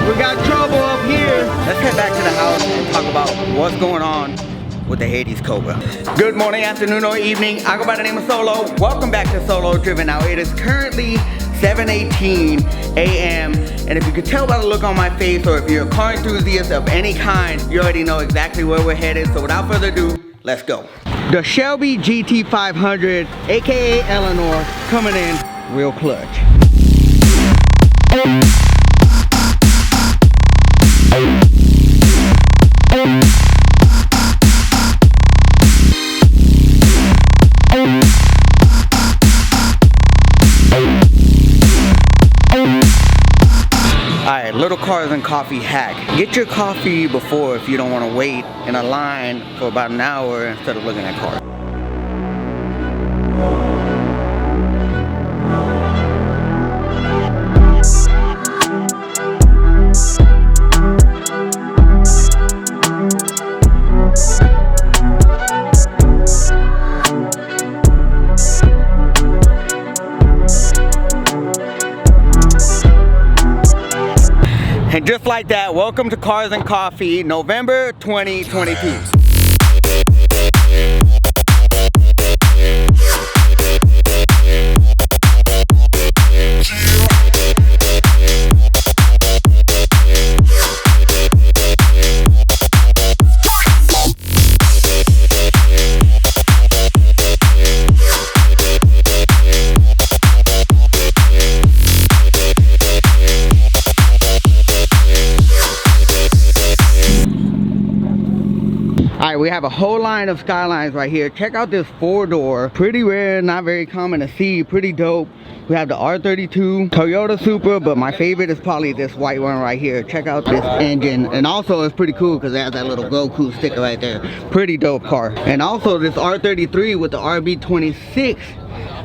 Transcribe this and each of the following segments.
We got trouble up here. Let's head back to the house and talk about what's going on with the Hades Cobra. Good morning, afternoon, or evening. I go by the name of Solo. Welcome back to Solo Driven. Now it is currently 7:18 a.m. and if you could tell by the look on my face, or if you're a car enthusiast of any kind, you already know exactly where we're headed. So without further ado, let's go. The Shelby GT500, aka Eleanor, coming in real clutch. Alright, little cars and coffee hack. Get your coffee before if you don't want to wait in a line for about an hour instead of looking at cars. And just like that, welcome to Cars and Coffee, November 2022. Alright, we have a whole line of Skylines right here. Check out this 4-door. Pretty rare, not very common to see. Pretty dope. We have the R32 Toyota Supra, but my favorite is probably this white one right here. Check out this engine. And also it's pretty cool because it has that little Goku sticker right there. Pretty dope car. And also this R33 with the RB26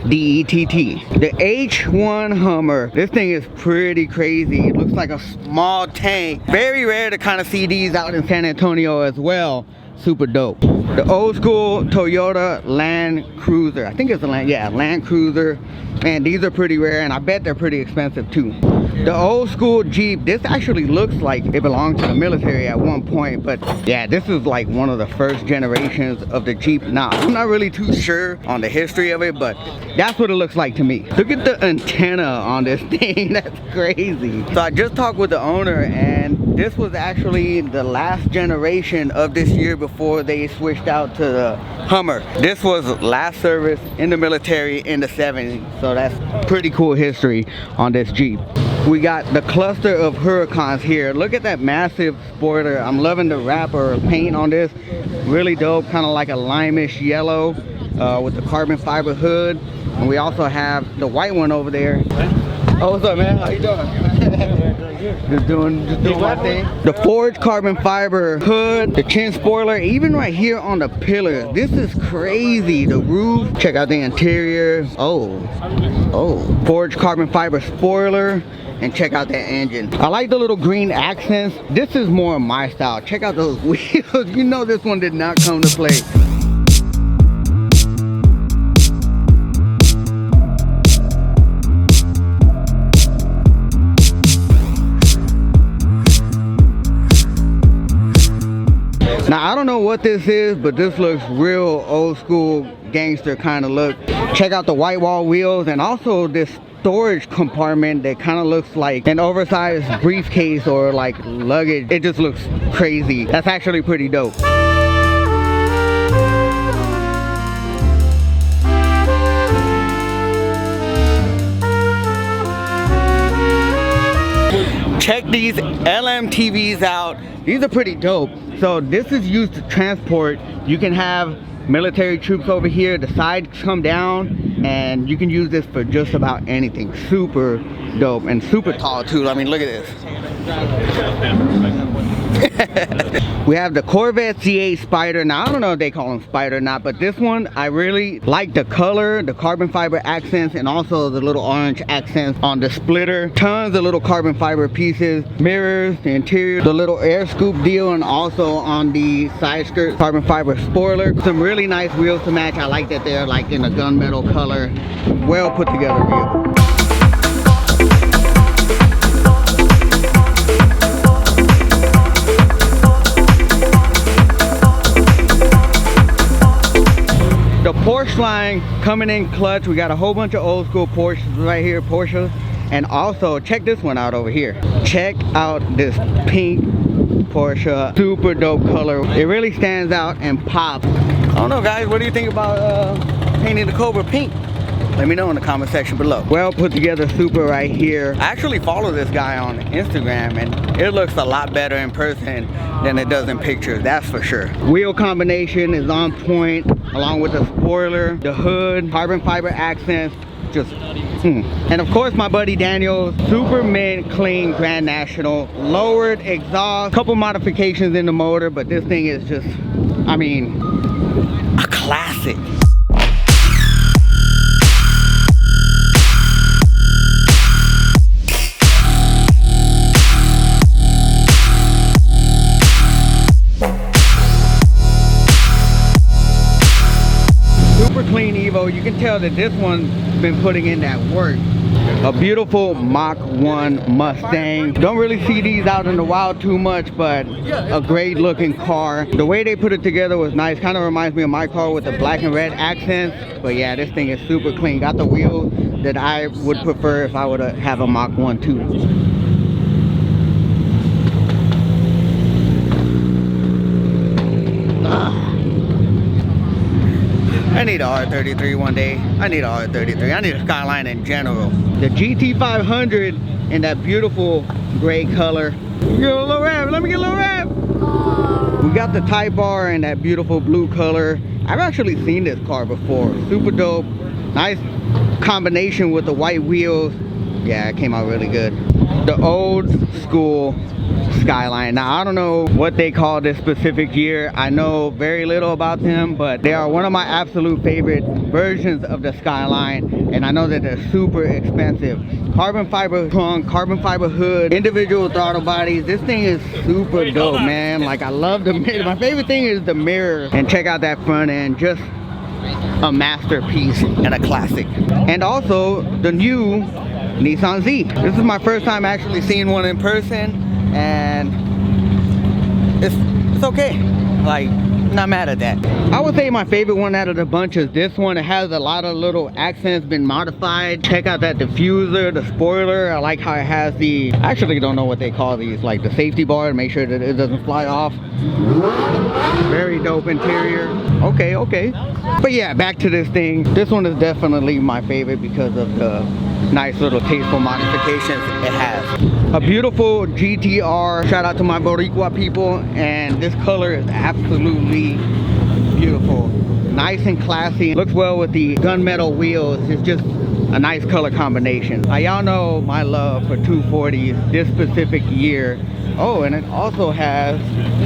DETT. The H1 Hummer. This thing is pretty crazy. It looks like a small tank. Very rare to kind of see these out in San Antonio as well. Super dope. The old school Toyota Land Cruiser. I think it's a Land Cruiser. Man, these are pretty rare and I bet they're pretty expensive too. The old school Jeep. This actually looks like it belonged to the military at one point, but yeah, this is like one of the first generations of the Jeep. Now, I'm not really too sure on the history of it, but that's what it looks like to me. Look at the antenna on this thing. That's crazy. So I just talked with the owner and this was actually the last generation of this year before they switched out to the Hummer. This was last service in the military in the 70s. So that's pretty cool history on this Jeep. We got the cluster of Huracans here. Look at that massive spoiler. I'm loving the wrapper paint on this. Really dope, kind of like a limeish yellow with the carbon fiber hood. And we also have the white one over there. Oh, what's up, man? How you doing? Just doing my thing. The forged carbon fiber hood, the chin spoiler, even right here on the pillars. This is crazy. The roof. Check out the interior. Oh, forged carbon fiber spoiler. And check out that engine. I like the little green accents. This is more my style. Check out those wheels. You know this one did not come to play. Now I don't know what this is, but this looks real old school gangster kind of look. Check out the white wall wheels and also this storage compartment that kind of looks like an oversized briefcase or like luggage. It just looks crazy. That's actually pretty dope. Check these LMTVs out. These are pretty dope. So this is used to transport. You can have military troops over here. The sides come down and you can use this for just about anything. Super dope and super tall too. I mean, look at this. We have the Corvette C8 Spider. Now, I don't know if they call them Spider or not, but this one, I really like the color, the carbon fiber accents, and also the little orange accents on the splitter. Tons of little carbon fiber pieces, mirrors, the interior, the little air scoop deal, and also on the side skirt, carbon fiber spoiler. Some really nice wheels to match. I like that they're like in a gunmetal color. Well put together vehicle. The Porsche line coming in clutch. We got a whole bunch of old school Porsches right here, Porsches. And also, check this one out over here. Check out this pink Porsche. Super dope color. It really stands out and pops. I don't know, guys. What do you think about painting the Cobra pink? Let me know in the comment section below. Well put together super right here. I actually follow this guy on Instagram and it looks a lot better in person than it does in pictures, that's for sure. Wheel combination is on point, along with the spoiler, the hood, carbon fiber accents, just And of course my buddy Daniel, super mint clean Grand National, lowered exhaust, couple modifications in the motor, but this thing is just, I mean, a classic. Clean Evo. You can tell that this one's been putting in that work. A beautiful Mach 1 Mustang. Don't really see these out in the wild too much, but a great looking car. The way they put it together was nice. Kind of reminds me of my car with the black and red accents. But yeah, this thing is super clean. Got the wheels that I would prefer if I would have a Mach 1 too. I need a R33 one day. I need a R33. I need a Skyline in general. The GT500 in that beautiful gray color. Let me get a little rev. Let me get a little rev. We got the Type R in that beautiful blue color. I've actually seen this car before. Super dope. Nice combination with the white wheels. Yeah, it came out really good. The old school Skyline. Now I don't know what they call this specific year. I know very little about them, but they are one of my absolute favorite versions of the Skyline, and I know that they're super expensive. Carbon fiber trunk, carbon fiber hood, individual throttle bodies. This thing is super dope, man. Like, I love the mirror. My favorite thing is the mirror, and check out that front end. Just a masterpiece and a classic. And also the new Nissan Z. This is my first time actually seeing one in person, and it's okay. Like, not mad at that. I would say my favorite one out of the bunch is this one. It has a lot of little accents, been modified. Check out that diffuser, the spoiler. I like how it has the, I actually don't know what they call these, like the safety bar to make sure that it doesn't fly off. Very dope interior. Okay. But yeah, back to this thing. This one is definitely my favorite because of the nice little tasteful modifications it has. A beautiful GTR. Shout out to my Boricua people, and this color is absolutely beautiful. Nice and classy. Looks well with the gunmetal wheels. It's just a nice color combination. Y'all know my love for 240s this specific year. Oh, and it also has,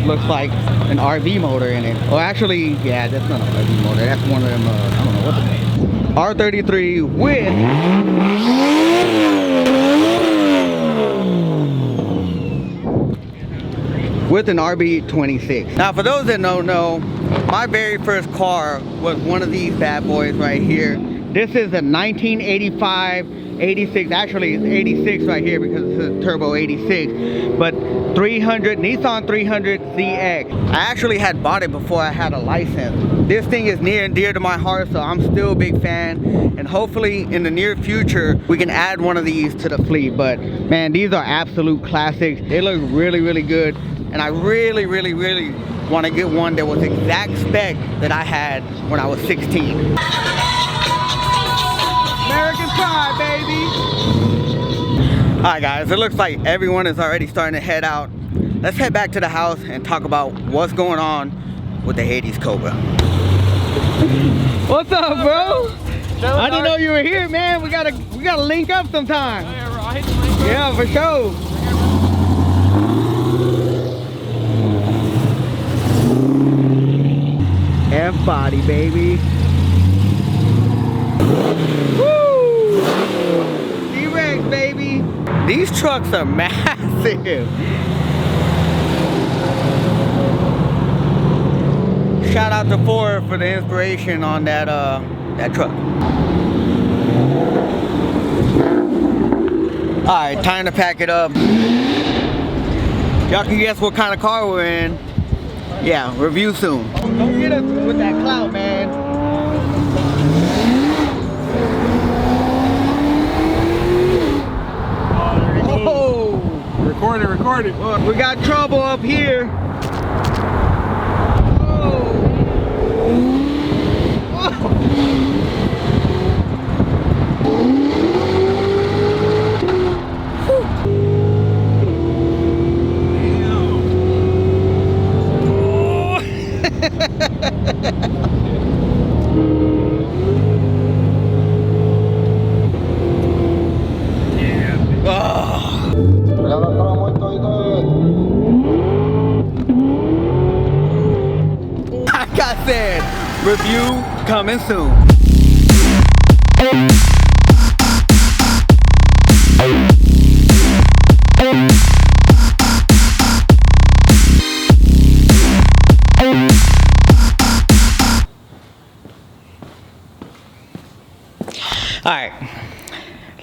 looks like, an RV motor in it. Oh, actually, yeah, that's not an RV motor. That's one of them, I don't know what the name. R33 with an RB26. Now, for those that don't know, my very first car was one of these bad boys right here. This is a 1985, 86, actually it's 86 right here because it's a turbo 86, but 300, Nissan 300 ZX. I actually had bought it before I had a license. This thing is near and dear to my heart, so I'm still a big fan, and hopefully in the near future we can add one of these to the fleet. But man, these are absolute classics. They look really, really good, and I really want to get one that was exact spec that I had when I was 16. American pride, baby. Alright guys, it looks like everyone is already starting to head out. Let's head back to the house and talk about what's going on with the Hades Cobra. What's up, bro? I didn't know you were here, man. We gotta link up sometime. Yeah, for sure. F body, baby. Woo! T-Rex, baby. These trucks are massive. Shout out to Ford for the inspiration on that truck. Alright, time to pack it up. Y'all can guess what kind of car we're in. Yeah, review soon. Don't get us with that clout, man. Oh! Record it. We got trouble up here. Like I said, review coming soon. Alright,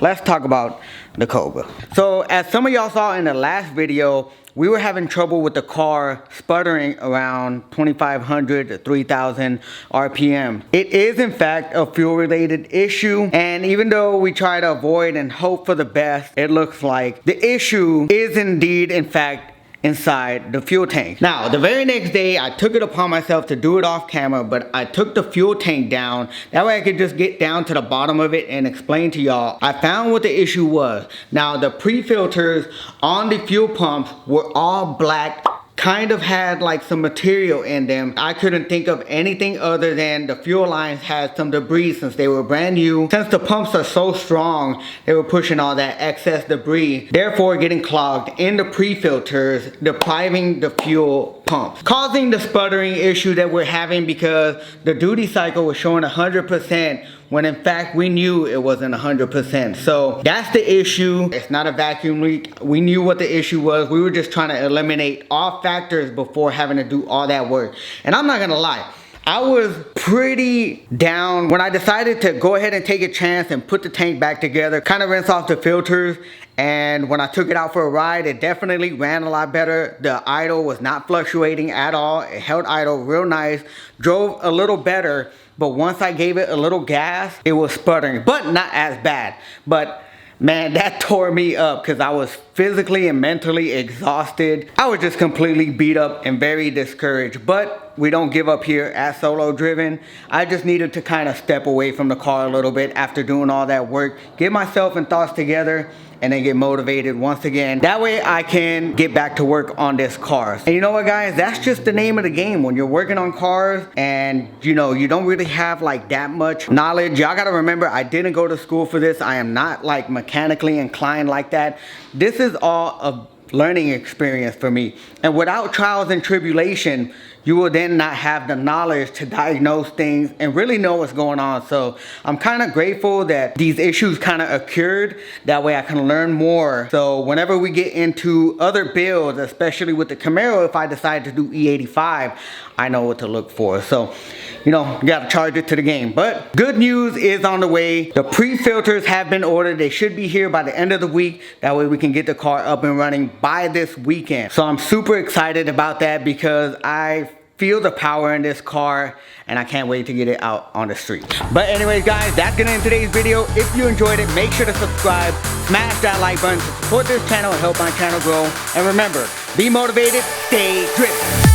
let's talk about the Cobra. So as some of y'all saw in the last video, we were having trouble with the car sputtering around 2,500 to 3,000 RPM. It is in fact a fuel related issue, and even though we try to avoid and hope for the best, it looks like the issue is indeed in fact inside the fuel tank. Now, the very next day, I took it upon myself to do it off camera, but I took the fuel tank down. That way I could just get down to the bottom of it and explain to y'all. I found what the issue was. Now, the pre-filters on the fuel pumps were all black, kind of had like some material in them. I couldn't think of anything other than the fuel lines had some debris since they were brand new. Since the pumps are so strong, they were pushing all that excess debris, therefore getting clogged in the pre-filters, depriving the fuel pumps, causing the sputtering issue that we're having because the duty cycle was showing 100% when in fact we knew it wasn't 100%. So that's the issue. It's not a vacuum leak. We knew what the issue was. We were just trying to eliminate all factors before having to do all that work. And I'm not gonna lie, I was pretty down when I decided to go ahead and take a chance and put the tank back together, kind of rinse off the filters. And when I took it out for a ride, it definitely ran a lot better. The idle was not fluctuating at all. It held idle real nice, drove a little better. But once I gave it a little gas, it was sputtering, but not as bad. But man, that tore me up because I was physically and mentally exhausted. I was just completely beat up and very discouraged. But we don't give up here at Solo Driven. I just needed to kind of step away from the car a little bit after doing all that work, get myself and thoughts together, and then get motivated once again. That way I can get back to work on this car. And you know what, guys? That's just the name of the game. When you're working on cars and you know, you don't really have like that much knowledge. Y'all gotta remember, I didn't go to school for this. I am not like mechanically inclined like that. This is all a learning experience for me. And without trials and tribulation, you will then not have the knowledge to diagnose things and really know what's going on. So I'm kind of grateful that these issues kind of occurred. That way I can learn more. So whenever we get into other builds, especially with the Camaro, if I decide to do E85, I know what to look for. So, you know, you gotta charge it to the game. But good news is on the way. The pre-filters have been ordered. They should be here by the end of the week. That way we can get the car up and running by this weekend. So I'm super excited about that because I feel the power in this car and I can't wait to get it out on the street. But anyways, guys, that's gonna end today's video. If you enjoyed it, make sure to subscribe, smash that like button to support this channel and help my channel grow. And remember, be motivated, stay driven.